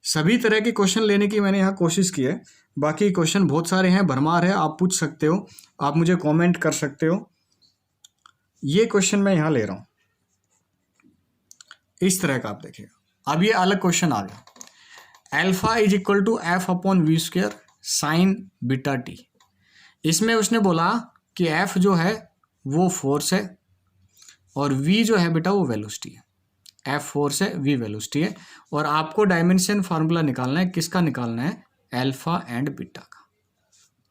सभी तरह के क्वेश्चन लेने की मैंने यहाँ कोशिश की है। बाकी क्वेश्चन बहुत सारे हैं, भरमार है, आप पूछ सकते हो, आप मुझे कॉमेंट कर सकते हो। ये क्वेश्चन मैं यहाँ ले रहा हूँ इस तरह का, आप देखिएगा। अब ये अलग क्वेश्चन आ गया, alpha is equal to F upon V², sine beta T. इसमें उसने बोला कि एफ जो है वो फोर्स है और वी जो है बेटा वो वेलोसिटी है। एफ फोर्स है, वी वेलोसिटी है, और आपको डायमेंशन फार्मूला निकालना है। किसका निकालना है? अल्फा एंड बीटा का।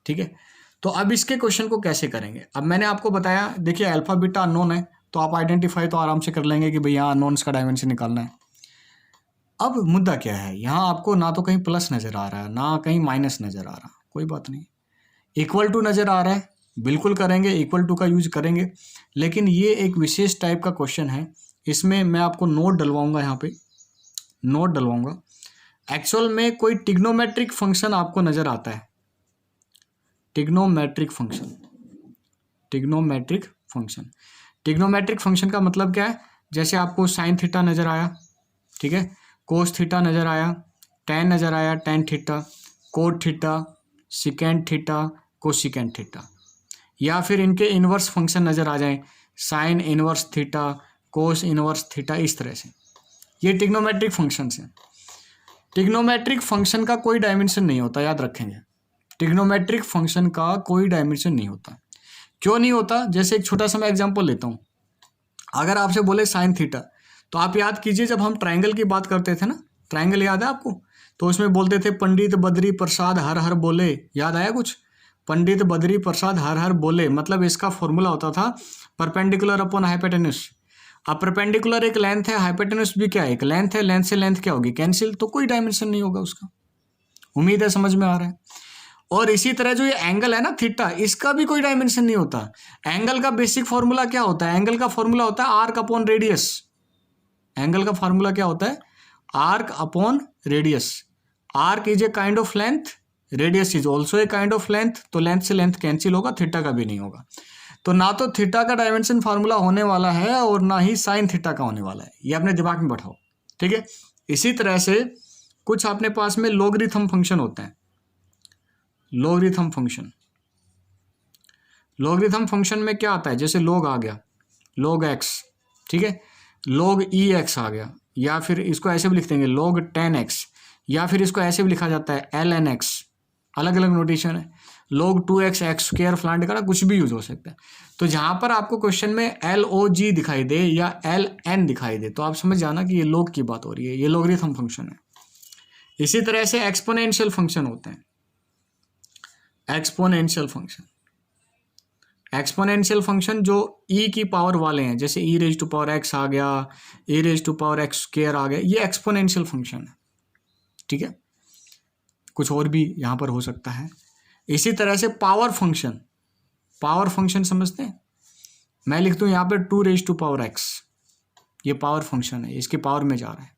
ठीक है, तो अब इसके क्वेश्चन को कैसे करेंगे? अब मैंने आपको बताया, देखिए अल्फा बीटा अननोन है, तो आप आइडेंटिफाई तो आराम से कर लेंगे कि भैया अननोन्स का डायमेंशन निकालना है। अब मुद्दा क्या है, यहाँ आपको ना तो कहीं प्लस नज़र आ रहा है ना कहीं माइनस नज़र आ रहा, कोई बात नहीं। इक्वल टू नज़र आ रहा है, बिल्कुल करेंगे, इक्वल टू का यूज करेंगे। लेकिन ये एक विशेष टाइप का क्वेश्चन है, इसमें मैं आपको नोट डलवाऊंगा, यहाँ पे नोट डलवाऊंगा। एक्चुअल में कोई टिग्नोमेट्रिक फंक्शन आपको नज़र आता है, trigonometric function. Trigonometric function, trigonometric function का मतलब क्या है? जैसे आपको साइन थीटा नज़र आया, ठीक है, कोस थीटा नज़र आया, टेन नज़र आया, tan theta, cot theta, secant theta, cosecant theta, या फिर इनके इनवर्स फंक्शन नज़र आ जाएं, sine inverse theta, cos inverse theta, इस तरह से। ये टिग्नोमेट्रिक फंक्शंस हैं। टिग्नोमेट्रिक फंक्शन का कोई डायमेंशन नहीं होता, याद रखेंगे। टिग्नोमेट्रिक फंक्शन का कोई डायमेंशन नहीं होता। क्यों नहीं होता? जैसे एक छोटा सा मैं एग्जांपल लेता हूँ। अगर आपसे बोले साइन थीटा, तो आप याद कीजिए जब हम ट्रायंगल की बात करते थे ना, ट्रायंगल याद है आपको? तो उसमें बोलते थे पंडित बद्री प्रसाद हर हर बोले, याद आया कुछ? पंडित बद्री प्रसाद हर हर बोले, मतलब इसका फॉर्मूला होता था परपेंडिकुलर अपॉन हाइपोटेन्यूस। अब परपेंडिकुलर एक लेंथ है, हाइपोटेन्यूस भी क्या है? एक लेंथ है, लेंथ से लेंथ क्या होगी? कैंसिल, तो कोई डायमेंशन नहीं होगा उसका। उम्मीद है समझ में आ रहा है। और इसी तरह जो ये एंगल है ना थीटा, इसका भी कोई डायमेंशन नहीं होता। एंगल का बेसिक फॉर्मूला क्या होता है? एंगल का फॉर्मूला होता है आर्क अपॉन रेडियस। एंगल का फॉर्मूला क्या होता है? Arc upon radius. Arc is a kind of length, radius is also a kind of length, तो लेंथ से लेंथ कैंसिल होगा, थीटा का भी नहीं होगा। तो ना तो थीटा का डायमेंशन फार्मूला होने वाला है और ना ही साइन थीटा का होने वाला है, ये अपने दिमाग में बैठाओ, ठीक है। इसी तरह से कुछ अपने पास में लॉगरिथम फंक्शन होते हैं। लॉगरिथम फंक्शन, लॉगरिथम फंक्शन में क्या आता है? जैसे लॉग आ गया, लॉग एक्स, ठीक है, लॉग ई एक्स आ गया, या फिर इसको ऐसे भी लिख देंगे लॉग 10x, या फिर इसको ऐसे भी लिखा जाता है ln x, अलग अलग नोटेशन है। log 2x एक्स स्क्वायर फ्लांट का कुछ भी यूज हो सकता है। तो जहां पर आपको क्वेश्चन में log दिखाई दे या ln दिखाई दे, तो आप समझ जाना कि ये log की बात हो रही है, ये लॉगरिथम फंक्शन है। इसी तरह से एक्सपोनेंशियल फंक्शन होते हैं। एक्सपोनेंशियल फंक्शन, एक्सपोनेंशियल फंक्शन जो e की पावर वाले हैं, जैसे e raise to power x आ गया, e raise to power x square आ गया, ये एक्सपोनेंशियल फंक्शन है, ठीक है। कुछ और भी यहाँ पर हो सकता है। इसी तरह से पावर फंक्शन, पावर फंक्शन समझते हैं? मैं लिख दूँ यहाँ पर 2 रेज टू पावर x, ये पावर फंक्शन है, इसकी पावर में जा रहा है।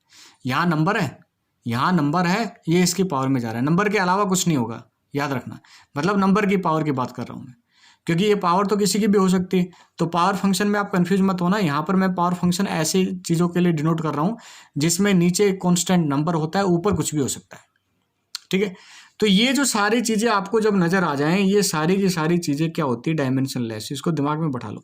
यहाँ नंबर है, यहाँ नंबर है, ये इसकी पावर में जा रहा है। नंबर के अलावा कुछ नहीं होगा, याद रखना। मतलब नंबर की पावर की बात कर रहा हूँ मैं, क्योंकि ये पावर तो किसी की भी हो सकती है। तो पावर फंक्शन में आप कंफ्यूज मत होना। यहाँ पर मैं पावर फंक्शन ऐसी चीज़ों के लिए डिनोट कर रहा हूँ जिसमें नीचे कांस्टेंट नंबर होता है, ऊपर कुछ भी हो सकता है, ठीक है। तो ये जो सारी चीज़ें आपको जब नज़र आ जाएं, ये सारी की सारी चीज़ें क्या होती है? Dimension less. इसको दिमाग में बैठा लो,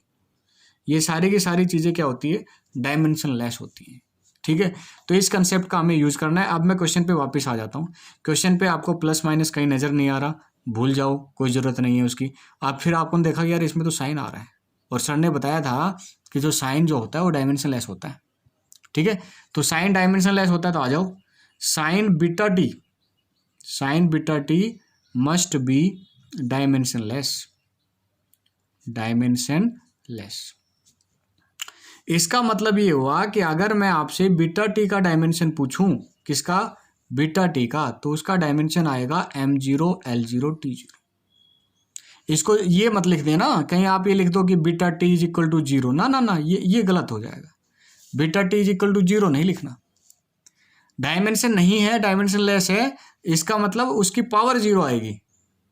ये सारी की सारी चीज़ें क्या होती है? डायमेंशन लेस होती है, ठीक है। तो इस कंसेप्ट का हमें यूज़ करना है। अब मैं क्वेश्चन पे वापस आ जाता हूँ। क्वेश्चन पे आपको प्लस माइनस कहीं नज़र नहीं आ रहा, भूल जाओ, कोई ज़रूरत नहीं है उसकी। अब फिर आपको देखा कि यार इसमें तो साइन आ रहा है, और सर ने बताया था कि जो साइन जो होता है वो डायमेंशन लेस होता है, ठीक है। तो साइन डायमेंशन लेस होता है, तो आ जाओ। Sign beta T, sign beta T must be dimension less, dimension less. इसका मतलब ये हुआ कि अगर मैं आपसे बीटा टी का डायमेंशन पूछूं, किसका? बीटा टी का, तो उसका डायमेंशन आएगा m0 l0 t0। इसको ये मत लिख देना कहीं आप ये लिख दो कि beta T is equal to 0, ना ना ना, ये गलत हो जाएगा। Beta T is equal to 0 नहीं लिखना। डायमेंशन नहीं है, डायमेंशन लेस है, इसका मतलब उसकी पावर 0 आएगी,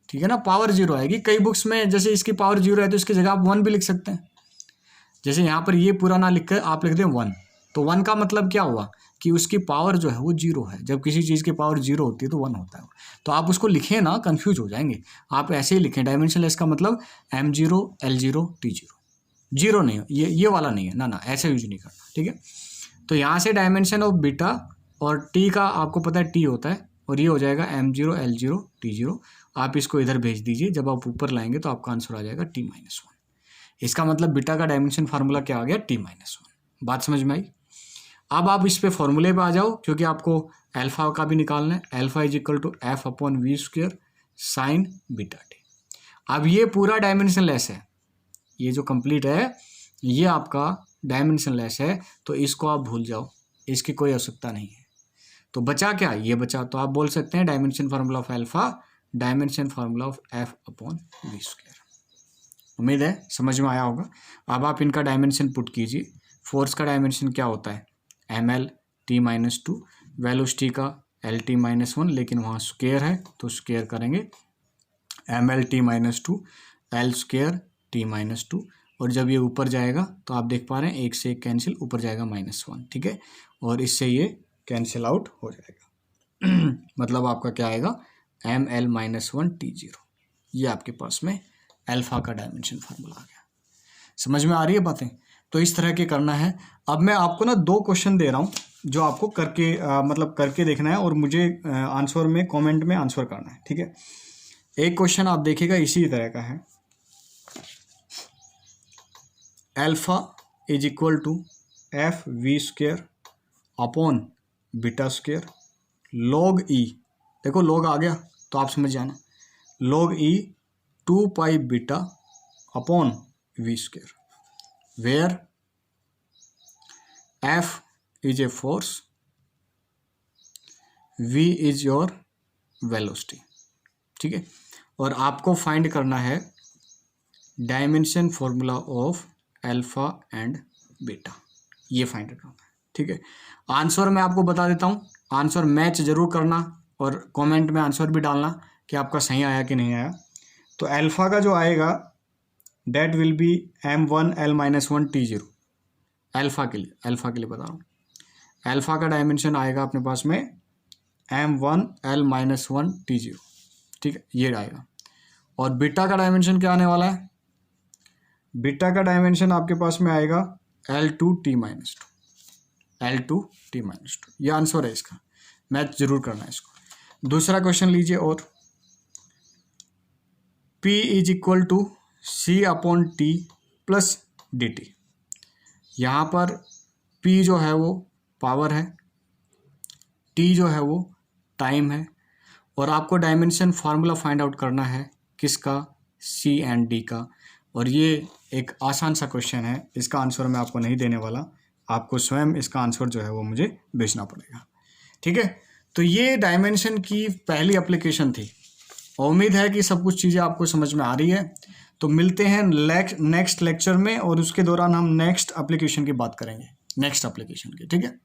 ठीक है ना, पावर 0 आएगी। कई बुक्स में जैसे इसकी पावर 0 है तो इसकी जगह आप 1 भी लिख सकते हैं। जैसे यहाँ पर ये पूरा ना लिख कर आप लिख दें 1, तो 1 का मतलब क्या हुआ कि उसकी पावर जो है वो 0 है। जब किसी चीज़ की पावर 0 होती है तो 1 होता है। तो आप उसको लिखें ना, कंफ्यूज हो जाएंगे। आप ऐसे ही लिखें, डायमेंशन लेस का मतलब m0 l0 t0, 0 नहीं, ये वाला नहीं है, ना ना, ऐसे यूज नहीं करना, ठीक है। तो यहाँ से डायमेंशन ऑफ बीटा और टी का आपको पता है टी होता है, और ये हो जाएगा m0 l0 t0। आप इसको इधर भेज दीजिए, जब आप ऊपर लाएंगे तो आपका आंसर आ जाएगा t-1। इसका मतलब बीटा का डायमेंशन फार्मूला क्या आ गया, t-1। बात समझ में आई। अब आप इस पे फॉर्मूले पे आ जाओ, क्योंकि आपको अल्फा का भी निकालना है। Alpha is equal to f/v² sine beta T. अब ये पूरा डायमेंशन लेस है, ये जो कंप्लीट है ये आपका डायमेंशन लेस है, तो इसको आप भूल जाओ, इसकी कोई आवश्यकता नहीं है। तो बचा क्या, ये बचा। तो आप बोल सकते हैं dimension formula of alpha dimension formula of f/v²। उम्मीद है समझ में आया होगा। अब आप इनका डायमेंशन पुट कीजिए। फोर्स का डायमेंशन क्या होता है, ml/t-2, वेलोसिटी का L/t-1, लेकिन वहाँ स्क्वायर है तो स्क्वायर करेंगे ml/t-2 L²t-2, और जब ये ऊपर जाएगा तो आप देख पा रहे हैं 1 से 1 कैंसिल, ऊपर जाएगा -1, ठीक है, और इससे ये कैंसिल आउट हो जाएगा। मतलब आपका क्या आएगा, ml-1t0। ये आपके पास में अल्फा का डायमेंशन फार्मूला आ गया। समझ में आ रही है बातें। तो इस तरह के करना है। अब मैं आपको ना 2 क्वेश्चन दे रहा हूँ जो आपको करके मतलब करके देखना है, और मुझे आंसर में कमेंट में आंसर करना है, ठीक है। एक क्वेश्चन आप देखिएगा इसी तरह का है, alpha is equal to f/v² upon बीटा² log e। देखो log आ गया तो आप समझ जाना, log e 2π beta upon v², where f is a force, v is your velocity, ठीक है। और आपको फाइंड करना है dimension formula of alpha and beta, ये फाइंड करना है, ठीक है। आंसर मैं आपको बता देता हूँ, आंसर मैच जरूर करना और कमेंट में आंसर भी डालना कि आपका सही आया कि नहीं आया। तो अल्फा का जो आएगा date will be m1l-1t0। Alpha के लिए बता रहा हूँ, अल्फा का डायमेंशन आएगा अपने पास में m1l-1t0, ठीक है, ये आएगा। और बीटा का डायमेंशन क्या आने वाला है, बीटा का डायमेंशन आपके पास में आएगा L2t-2, L2t-2। ये आंसर है इसका, मैच जरूर करना है इसको। दूसरा क्वेश्चन लीजिए, और P is equal to C/t plus dt। यहाँ पर P जो है वो पावर है, T जो है वो टाइम है, और आपको डायमेंशन फार्मूला फाइंड आउट करना है किसका, C एंड D का। और ये एक आसान सा क्वेश्चन है, इसका आंसर मैं आपको नहीं देने वाला, आपको स्वयं इसका आंसर जो है वो मुझे भेजना पड़ेगा, ठीक है। तो ये डायमेंशन की पहली एप्लीकेशन थी। उम्मीद है कि सब कुछ चीज़ें आपको समझ में आ रही है। तो मिलते हैं नेक्स्ट लेक्चर में, और उसके दौरान हम नेक्स्ट एप्लीकेशन की बात करेंगे, नेक्स्ट एप्लीकेशन की, ठीक है।